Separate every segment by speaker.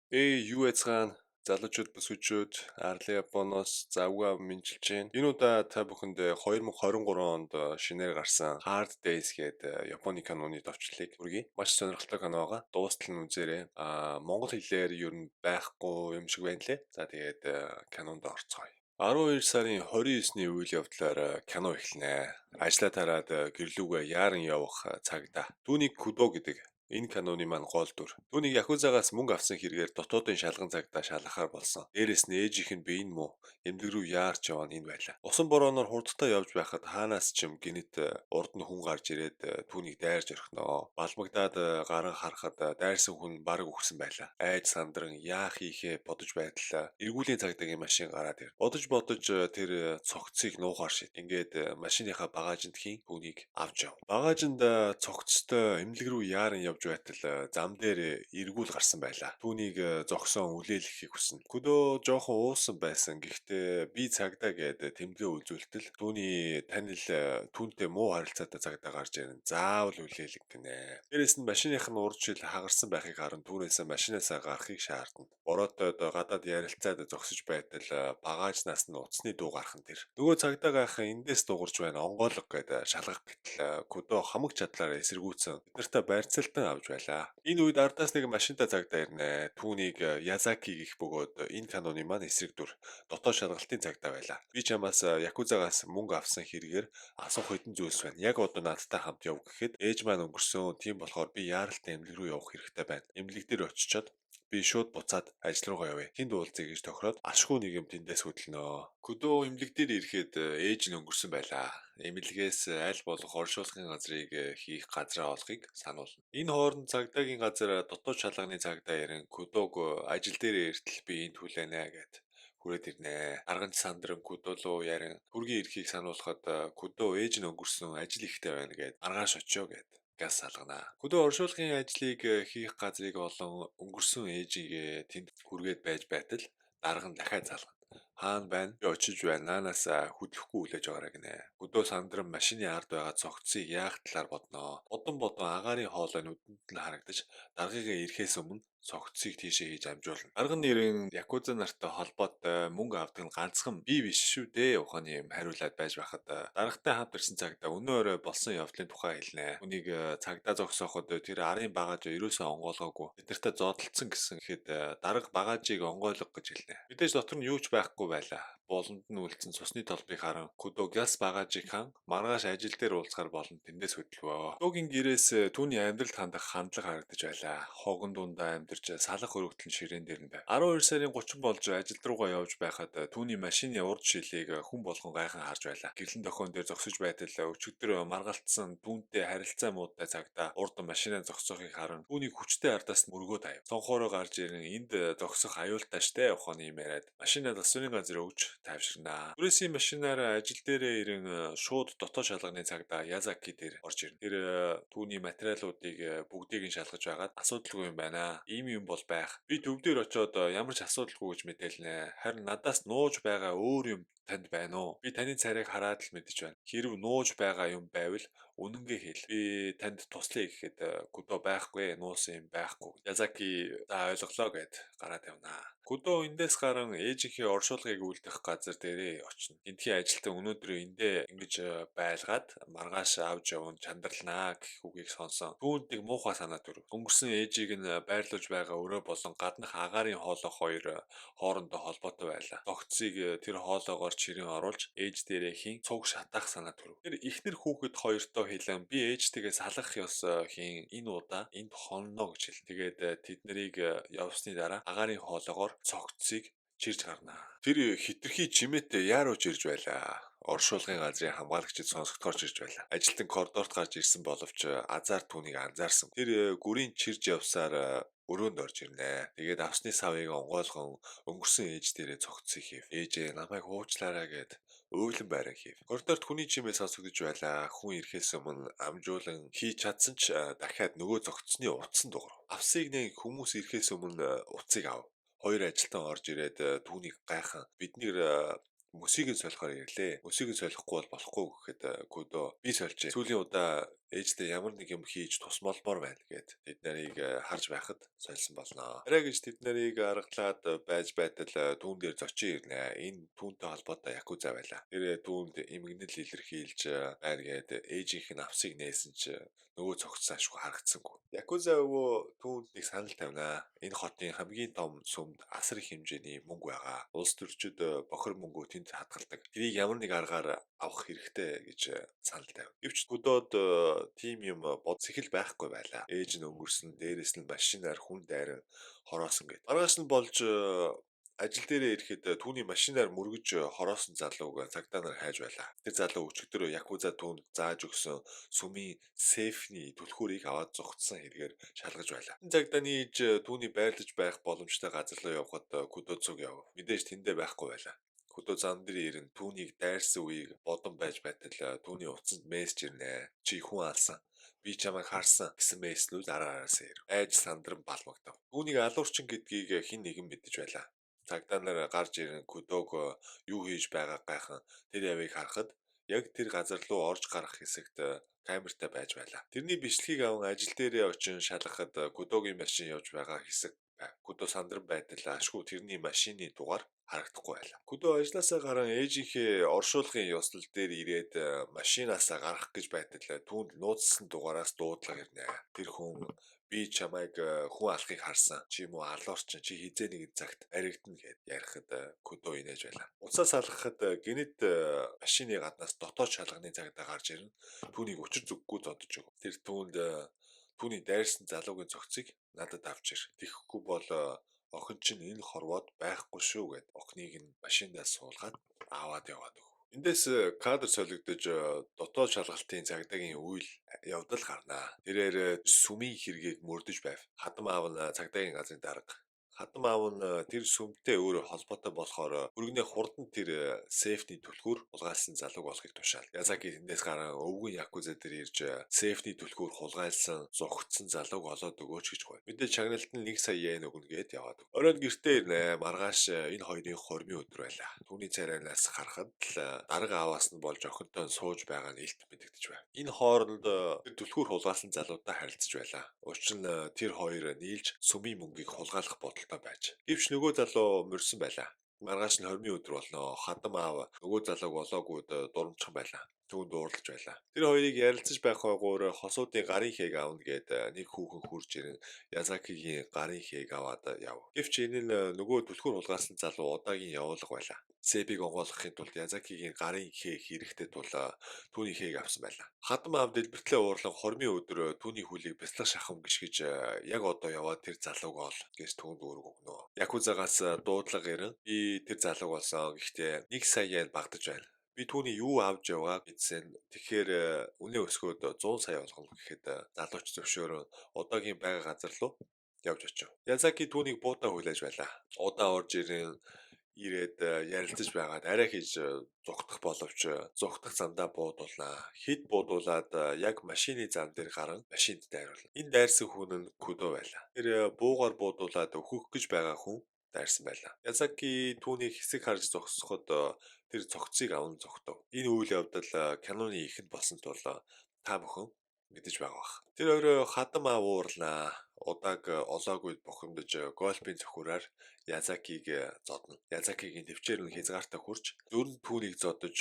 Speaker 1: Юу яцгаан залуучууд бүсгүйчүүд Арлын Японоос завгүй ав мэдчилж байна. Энэ удаа та бүхэнд 2023 онд шинээр гарсан Hard Days гэдэг Японы киноны товчлыг хүргэе. Маш сонирхолтой кино байгаа. Дуустал нь үзээрэй. Монгол хэлээр ер нь байхгүй юм шиг байна лээ. За тэгээд кинонд орцгоё. 12 сарын 29-ний үйл явдлаар кино эхэлнэ. Ажлаа тараад гэрлүүгээ яаран явах цагдаа. Түүнийг Кудо гэдэг энэ каноны маань гол дүр. Түүнийг Якузагаас мөнгө авсан хэрэгээр дотоодын шалган цагдаа шалгахаар болсон. Дээрээс нь ээжийнх нь биеийн муу эмнэлэг рүү яарч яваа нь энэ байлаа. Усан борооноор хурдтай явж байхад хаанаас ч юм гинэт урд нь хүн гарч ирээд түүнийг дайрж орхиноо. Балмагдаад гараа харахад дайрсан хүн бараг үхсэн байлаа. Айж сандран яах хийхээ бодож байтал эргүүлийн цагдаагийн машин гараад ир. Бодож тэр цогцыг нуухаар шид. Ингээд машиныхаа багажинд хийн түүнийг авч яв. Багажинд цогцтой эмнэлэг рүү яаран явж байтал зам дээр эргүүл гарсан байлаа. Түүнийг зогсоон үлээлгэхийг хүснэ. Көдөө жоохон уусан байсан. Гэхдээ би цагдаа гээд тэмдэгэ үзүүлтэл түүний танил түүнтэй муу харилцаатай цагдаа гарч ирэн заавал үлээлэг гинэ. Дээрээс нь машиных нь урдчил хагарсан байхыг харан түүнээс машинаасаа гарахыг шаардна. Бороотойд гадаад ярилцаад зогсож байтал багажнаас нь уцсны дуу гархан тэр. Нөгөө цагдаа гайхан эндээс дуурж байна онгойлго гээд шалгах гэтэл Көдөө хамаг чадлаараа эсэргүүцэн биднэртээ барьцаалтан авч байлаа. Энэ үед ардаас нэг машинтай цагдаа ирнэ. Түүнийг Язаки гэх бөгөөд энэ каноны маань эсрэг дүр. Дотоод шалгалтын цагдаа байлаа. Би чамаас Якузагаас мөнгө авсан хэрэгээр асуух хэдэн зүйлс байна. Яг одоо надтай хамт яв гэхэд ээж маань өнгөрсөн. Тийм болохоор би яаралтай эмнэлэг рүү явах хэрэгтэй байна. Эмнэлэг дээр очичоод би шууд буцаад ажил руугаа явъя. Тэнд уулзъя гэж тохироод ашгүй нэг юм тэндээс хөдлөнө. Көдөө эмнэлэг дээр ирэхэд ээж нь өнгөрсөн байлаа. Эмнэлгээс аль болох оршуулгын газрыг хийх газраа олохыг сануулна. Энэ хооронд цагдаагийн газар дотоод шалганы цагдаа ярин Көдөг ажил дээр иртэл би энд хүлээнэ гэд хүрээд ирнэ. Арган сандран Көдөө руу ярин хүргийн ирэхийг сануулхад Көдөө ээж нь өнгөрсөн ажил ихтэй байна гэд маргааш очио гэд газ салгана. Көдөө оршуулгын ажлыг хийх газрыг олон өнгөрсөн ээжигээ тэнд хүргээд байж байтал дарга нь дахиад залгана. Хаана байна? Би очиж байна. Наанаас хөдлөхгүй хүлээж байгаарай гинэ. Көдөө сандран машины ард байгаа цогцыг яах талаар бодноо. Бодон агаарын хоолой нүдэнд нь харагдаж даргыгаа ирэхээс өмнө цогцыг тийшээ хийж амжуулна. Арга нэрийн Якуза нартай холбоотой мөнгө авдаг нь ганцхан би биш шүү дээ ухааны юм хариулаад байж байхад даргатай хамт ирсэн цагдаа өнөө өрөө болсон явдлын тухай хэлнэ. Үнийг цагдаа зогсооход тэр арын багаж ерөөсөө онгойлгоогүй. Биднэртээ зодтолцсон гэсэн гэхэд дарга багажийг онгойлго гэж хэлнэ. Мэдээж дотор нь юу ч байхгүй байлаа. Болонд нь үлдсэн цусны толбыг харан Көдөө газ багажийг хан маргааш ажил дээр уулзахаар болон тэндээс хөдөлгөө. Көдөөгийн гэрээс түүний амьдралд хандах хандлага харагдаж байлаа. Хогон дундаа амьдарч салах өргөтөл ширээн дээр нь байв. 12 сарын 30 болж ажил руугаа явж байхад түүний машины урд шилийг хүн болгон гайхан харж байлаа. Гэрлэн дохион дээр зогсож байтал өчигдөр маргалтсан түүнтэй харилцаа муутай цагдаа урд машинаа зогсоохыг харан түүнийг хүчтэй ардаас мөргөө таяв. Цонхоороо гарч ирэн энд зогсох аюултай штэ ухааны юм яриад машинаа засварын газар өгч тайвширнаа. Түрээсийн машинаар ажил дээрээ ирэн шууд дотоод шалганы цагдаа Язаки дээр орж ирнэ. Тэр түүний материалуудыг бүгдийг нь шалгаж байгаад асуудалгүй юм байна. Ийм юм бол байх. Би төв дээр очиод ямар ч асуудалгүй гэж мэдээлнэ. Харин надаас нууж байгаа өөр юм танд байна уу? Би таны царайг хараад л мэдэж байна. Хэрв нууж байгаа юм байвал үнэнгээ хэл. Би танд туслая гэхэд Көдөө байхгүй, нуусан юм байхгүй. Язаки за ойлголоо гэд гараад явнаа. Көдөө эндээс гарan ээжийнхээ оршуулгыг үлдэх газар дээрээ очино. Эндхийн ажилтан өнөөдөр эндээ ингэж байлгаад маргааш авч явна чандарлнаа гэх үгийг сонсон. Түүнд нэг муухай санаа төрөв. Өнгөрсөн ээжийг нь байрлуулж байгаа өрөө болон гаднах агаарын хоолой хоёр хоорондоо холбоотой байлаа. Тогтцыг тэр хоолойгоор чирэн оруулж ээж дээрээ хийн цуг шатаах санаа төрөв. Тэр ихнэр хүүхэд хоёртоо хэлэн би ээжтэйгээ салгах ёс хийн энэ удаа энд хонно гэж хэл. Тэгээд тэд нарыг явсны дараа агаарын хоолойгоор цогцыг чирж гарнаа. Тэр хитрхи чимээтэй яарууж ирж байлаа. Оршуулгын газрын хамгаалагчид сонсогдохоор ирж байлаа. Ажилтан коридорт гарч ирсэн боловч азар түүнийг анзаарсан. Тэр гүрийн чирж явсаар өрөөнд орж ирнэ. Тэгээд авсны савыг онгойлгон өнгөрсөн ээж дээрээ цогцыг хийв. Ээжээ намайг уучлаарай гэд өөлөн байран хийв. Коридорт хүний чимээ сонсогдож байлаа. Хүн ирэхээс өмнө амжуулан хийж чадсан ч дахиад нөгөө цогцсны утсан дуурав. Авсыг нэг хүмүүс ирэхээс өмнө утсыг ав. Хоёр ажилтан орж ирээд түүнийг гайхан бид мөсийг нь солихоор ирлээ. Мөсийг нь солихгүй бол болохгүй гэхэд Көдөө би сольжээ. Сүүлийн удаа ээжтэй ямар нэг юм хийж тусмалмаар байна гэд тэд нарыг харж байхад сольсон болно. Арай гэж тэд нарыг аргалаад байж байтал түүн дээр зочин ирнэ. Энэ түүнтэй холбоотой якуза байлаа. Тэр түүнд эмгэнэл илэрхийлж байна гэд ээжийнх нь авсыг нээсэн чи нөгөө цогцсон ашгүй харагдсангүй. Якуза өвөө түүнд нэг санал тавина. Энэ хотын хамгийн том сүмд асар их хэмжээний мөнгө байгаа. Улс төрчид бохир мөнгөө тэнд хадгалдаг. Тэрийг ямар нэг аргаар авах хэрэгтэй гэж санал тавина. Гэвч өдөөд тийм юм бод сэхэл байхгүй байлаа. Ээж нь өнгөрсөн, дээрэс нь машинаар хүн дайран хороосон гэд. Маргааш нь болж ажил дээрээ ирэхэд түүний машинаар мөргөж хороосон залууг цагдаа нар хайж байлаа. Тэр залуу өчигдөр якуза түүнд зааж өгсөн сүмийн сейфний түлхүүрийг аваад зугтсан хэрэгээр шалгаж байлаа. Цагдаа нийж түүний байрлаж байх боломжтой газар руу явхад Кудоцог яв. Мэдээж тэндээ байхгүй байлаа. Кудо зам дээр ирэн түүнийг дайрсан үеийг бодон байж байтал түүний утсанд мессеж ирнэ. Чи хүн алсан. Би чамайг харсан гэсэн мессежлүүд араараас ирв. Айж сандран балмагдав. Түүнийг алуурчин гэдгийг хэн нэгэн мэдэж байлаа. Цагдаа нар гарч ирэн Кудог юу хийж байгааг гайхан тэр явыг харахад яг тэр газар руу орж гарах хэсэгт камертай байж байлаа. Тэрний бичлэгийг аван ажил дээрээ очин шалгахад Кудогийн машин явж байгаа хэсэг байв. Кудо сандран байтал ашгүй тэрний машины дугаар харагдахгүй байлаа. Кудо ажлаасаа гарan ээжийнхээ оршуулгын ёслол дээр ирээд машинаасаа гарах гэж байтал түүнд нууцсан дугаараас дуудлага ирнэ. Тэр хүн би чамайг хүн алахыг харсан. Чи юм уу арлуурчин чи хизээ нэгэн цагт аригдана гэд ярихад Кудо инээж байлаа. Уцаас алгахад гинэт машины гаднаас дотоод шалганы цагдаа гарч ирнэ. Түүнийг учир зүггүй зодож өг. Тэр түүний дайрсан залуугийн цогцыг надад авч ир. Тэгэхгүй бол охин чинь энэ хорвоод байхгүй шүү гэд охиныг нь машиндаа суулгаад аваад яваад өг. Эндээс кадр солигдож дотоод шалгалтын цагдаагийн үйл явдал гарнаа. Тэрээр сүмийн хэргийг мөрдөж байв. Хадам аав нь цагдаагийн газрын дарга. Хадам аав нь тэр сүмтэй өөрөө холбоотой болохоор өргөнөө хурдан тэр сейфний түлхүүр хулгайлсан залууг олохыг тушаал. Язаки тэндээс гарan өвгөн якуза дээр ирж сейфний түлхүүр хулгайлсан зогтсон залууг олоод өгөөч гэж гуйв. Мэдээж чагналт нь 1 сая йен өгнө гэд яваад. Оройд гэртээ ирнэ. Маргааш энэ хоёрын хормын өдөр байлаа. Түүний царайнаас харахад л дарга ааваас нь болж охинтой сууж байгаа нь илт мэдэгдэж байна. Энэ хооронд тэр түлхүүр хулгайлсан залуутай харилцаж байлаа. Учир нь тэр хоёр нийлж сүмийн мөнгийг хулгайлах бодолтой байж. Гэвч нөгөө залуу морьсон байлаа. Маргааш нь хормын өдөр болно. Хадам аав нөгөө залууг олоогүйд дурамчхан байлаа. Түүнд уурлаж байлаа. Тэр хоёрыг ярилцаж байх байгуур хосуудын гарын хээг аавна гэд нэг хүүхэн хурж ирэн Язакигийн гарын хээг аваад яв. Гэвч энэ нь нөгөө түлхүүр хулгайлсан залуу удаагийн явуулга байлаа. Сэбиг онгойлгохын тулд Язакигийн гарын хээг хэрэгтэй тул түүний хээг авсан байлаа. Хадам аав дэлбэртлээ уурлан хормын өдөр түүний хөлийг бяцлах шахам гიშгэж яг одоо яваад тэр залууг ол гэж түүнд үүрэг өгнө. Якузагаас дуудлага ирэн би тэр залууг олсон. Гэхдээ 1 сая йен багдаж байна. Би түүний юу авч яваа гэдсэн. Тэгэхээр үнэ өсгөөд 100 сая болгоно гэхэд залууч зөвшөөрөн удаагийн байга газар руу явж очив. Язаки түүнийг буутаа хүлээж байлаа. Удаа орж ирээд ярилцаж байгаад арай хийж зугтах боловч зугтах замдаа буудуулнаа. Хэд буудуулаад яг машины зам дээр гарan машинд дайруулна. Энэ дайрсан хүн нь Кудо байлаа. Тэр буугаар буудуулаад өөхөх гэж байгаа хүн дайрсан байлаа. Язаки түүнийг хэсэг харж зогсоход тэр цогцыг аван зогтов. Энэ үйл явдал киноны ихэнд болсон тул та бүхэн мэдэж байгаа бах. Тэр өөрөө хадам аав уурлаа. Удааг олоогүй бохимдож гольфийн цохиураар Язакиг зодно. Язакигийн төвчээр нь хязгаартай хурж зүрн түүнийг зодож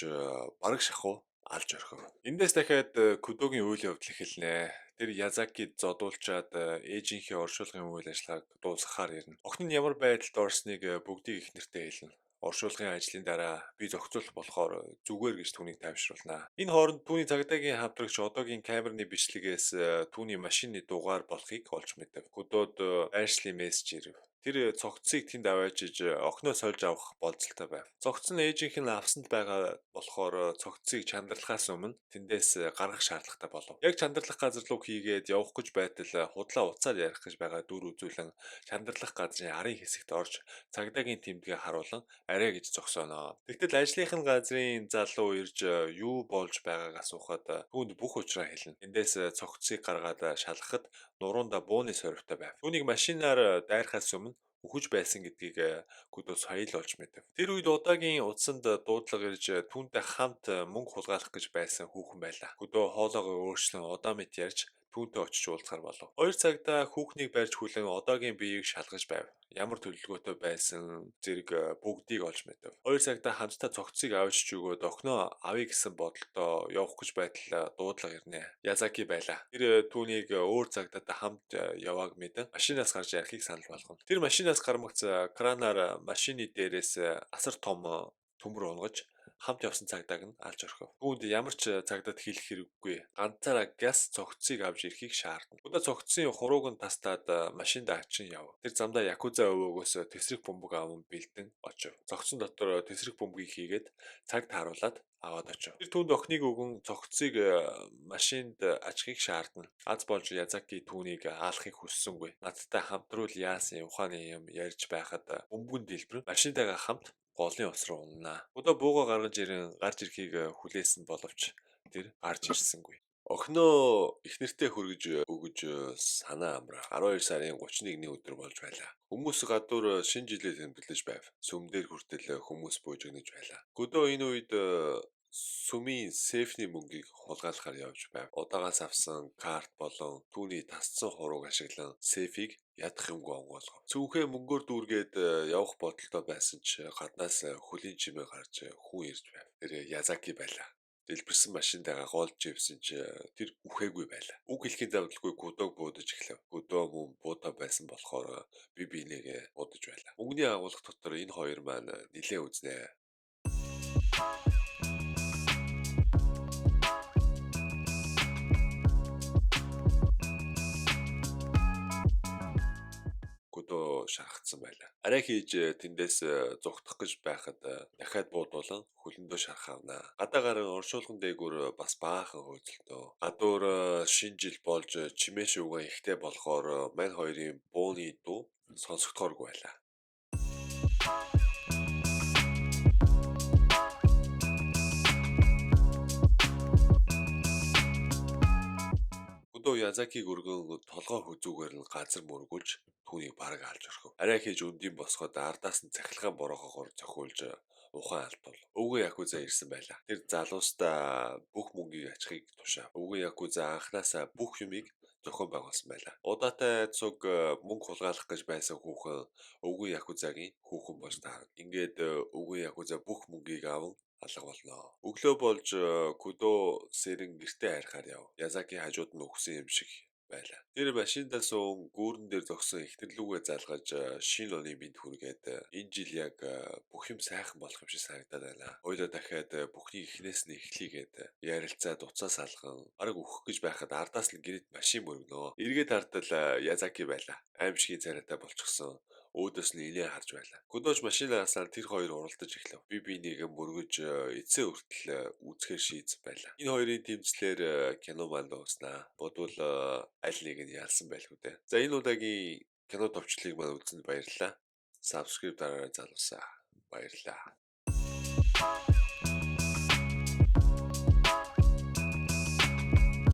Speaker 1: бараг шахуу алж орхив. Эндээс дахиад Кудогийн үйл явдал эхэлнэ. Тэр Язакид зодуулчаад ээжийнхээ оршуулгын үйл ажиллагааг дуусгахаар ирнэ. Охин нь ямар байдалд орсныг бүгдийг их нэртэй хэлнэ. Оршуулгын ажлын дараа би зохицуулах болохоор зүгээр гэж түүнийг тайвшруулнаа. Энэ хооронд түүний цагдаагийн хамтрагч одоогийн камерны бичлэгээс түүний машины дугаар болохыг олж мэдэв. Кудод байршлын мессеж ирв. Тэр цогцыг тэнд аваачиж охиноо сольж авах болцолтой байв. Цогц нь ээжийнх нь авсанд байгаа болохоор цогцыг чандралхаас өмнө тэндээс гаргах шаардлагатай болов. Яг чандралах газар руу хийгээд явах гэж байтал худлаа уцаар ярих гэж байгаа дүр үзүүлэн чандралах газрын арын хэсэгт орж цагдаагийн тэмдгээ харуулan арай гэж зогсооно. Тэгтэл ажлынхын газрын залуу ирж юу болж байгааг асуухад түүнд бүх учраа хэлнэ. Эндээс цогцыг гаргаад шалгахад нуруундаа бууны сорвтой байв. Түүнийг машинаар дайрахаас өмнө үхэж байсан гэдгийг Кудо соёл олж мэдэв. Тэр үед удаагийн удсанд дуудлага ирж түүнтэй хамт мөнгө хулгайлах гэж байсан хүүхэн байлаа. Кудо хоолоогоо өөрчлөн удаа мэт ярьж түүнтэй очиж уулзахар болов. 2 цагта хүүхнийг барьж хүлээн одоогийн биеийг шалгаж байв. Ямар төлөвлөгөөтэй байсан зэрэг бүгдийг олж мэдэв. 2 цагта хамтдаа цогцыг авч өгөөд охиноо авъя гэсэн бодолтой явах гэж байтал дуудлага ирнэ. Язаки байлаа. Тэр түүнийг өөр цагдаатай хамт явааг мэдэн машинаас гарч ярихыг санал болгоно. Тэр машинаас гармагц кранаар машины дээрээс асар том төмөр унгаж хамт явсан цагдааг нь алж орхив. Түүнд ямар ч цагдаад хэлэх хэрэггүй. Ганцаараа газ цогцыг авч ирэхийг шаардна. Удаа цогцын хурууг нь тастаад машинд ачин яв. Тэр замдаа якуза өвөөгөөс тэсрэг бөмбөг аван бэлдэн очив. Цогцон дотор тэсрэг бөмбөгийг хийгээд цагт харуулад аваад очив. Тэр түүнд охиныг өгөн цогцыг машинд ажихыг шаардна. Аз болж Язаки түүнийг аалахыг хүссэнгүй. Надтай хамтруул яасан ухааны юм ярьж байхад бөмбөгөн дэлбэр машинтайгаа хамт голын ус руу унана. Удаа бууга гаргаж ирэн гарч ирэхийг хүлээсэн боловч тэр гарч ирсэнгүй. Охиноо их нэртэй хөргөж өгөж санаа амраа. 12 сарын 31-ний өдөр болж байлаа. Хүмүүс гадуур шинэ жилээ тэмдэглэж байв. Сүмдэр хүртэл хүмүүс буужигнаж байлаа. Гүдөө энэ үед сүмийн сейфний мөнгийг хулгайлахаар явж байв. Удаагаас авсан карт болон түүний тасцсан хурууг ашиглан сейфийг ядах юмгүй онгоолгов. Цүнхээ мөнгөөр дүүргээд явах бодолтой байсан ч гаднаас хөлийн чимээ гарч хүн ирж байв. Тэр Язаки байлаа. Дэлбэрсэн машинтайгаа голж ивсэн ч тэр үхээгүй байлаа. Үг хэлхийн завдалгүй гудоог буудаж эхлэв. Гудоо мөн буута байсан болохоор би бинийгээ будаж байлаа. Мөнгөний агуулга дотор энэ хоёр маань нилээ үзнэ. Гудоо шархацсан байлаа. Арай хийж тэндээс зугтах гэж байхад дахиад буудуулан хөлөндөө шархавна. Гадаа гарын оршуулган дээгүүр бас баахан хөөцөлтөө. Гадуур шинэ жил болж чимээ шууган ихтэй болохоор мань хоёрын бууны дуу сонсогдохооргүй байлаа. Гудоо Язакиг өргөн толгой хүзүүгээр нь газар мөргүүлж түүнийг бараг алж орхив. Арай хийж өндөйн босгоод ардаас нь цахилгаан борохоогоор цохиулж ухаан алдвал. Өвгөн якуза ирсэн байлаа. Тэр залуустаа бүх мөнгийг ачхийг тушаав. Өвгөн якуза анханасаа бүх юмыг зохион байгуулсан байлаа. Удаатай цуг мөнгө хулгайлах гэж байсан хүүхэн өвгөн якузагийн хүүхэн болж таарна. Ингээд өвгөн якуза бүх мөнгийг аван алга болно. Өглөө болж Кудо сэрэн гэртээ хайрахаар яв. Язаки хажууд нь өгсөн юм шиг байлаа. Тэр машиндаа суун гүүрэн дээр зогсон ихтэрлүүгээ залгаж шинэ оны мэд хүргээд энэ жил яг бүх юм сайхан болох юм шиг санагдаад байна. Хоёулаа дахиад бүхний эхнээс нь эхлэгээд ярилцаад уцаа салган ариг өөхөх гэж байхад ардаас нь гэрээд машин мөргөнөө. Эргээд хартал Язаки байлаа. Аимшигын царайтай болчихсон. Өөдөөс нь инээ харж байлаа. Гудооч машинаасаа тэр хоёр уралдаж эхлэв. Би бинийг мөргөж эцээ хүртэл үзэхээр шийдсэн байлаа. Энэ хоёрын тэмцлэр кино маань дууснаа. Бодвол аль нэг нь ялсан байлгүй дээ. За энэ удаагийн кино товчлыг маань үзсэнд баярлалаа. Subscribe дараарай залуусаа. Баярлалаа.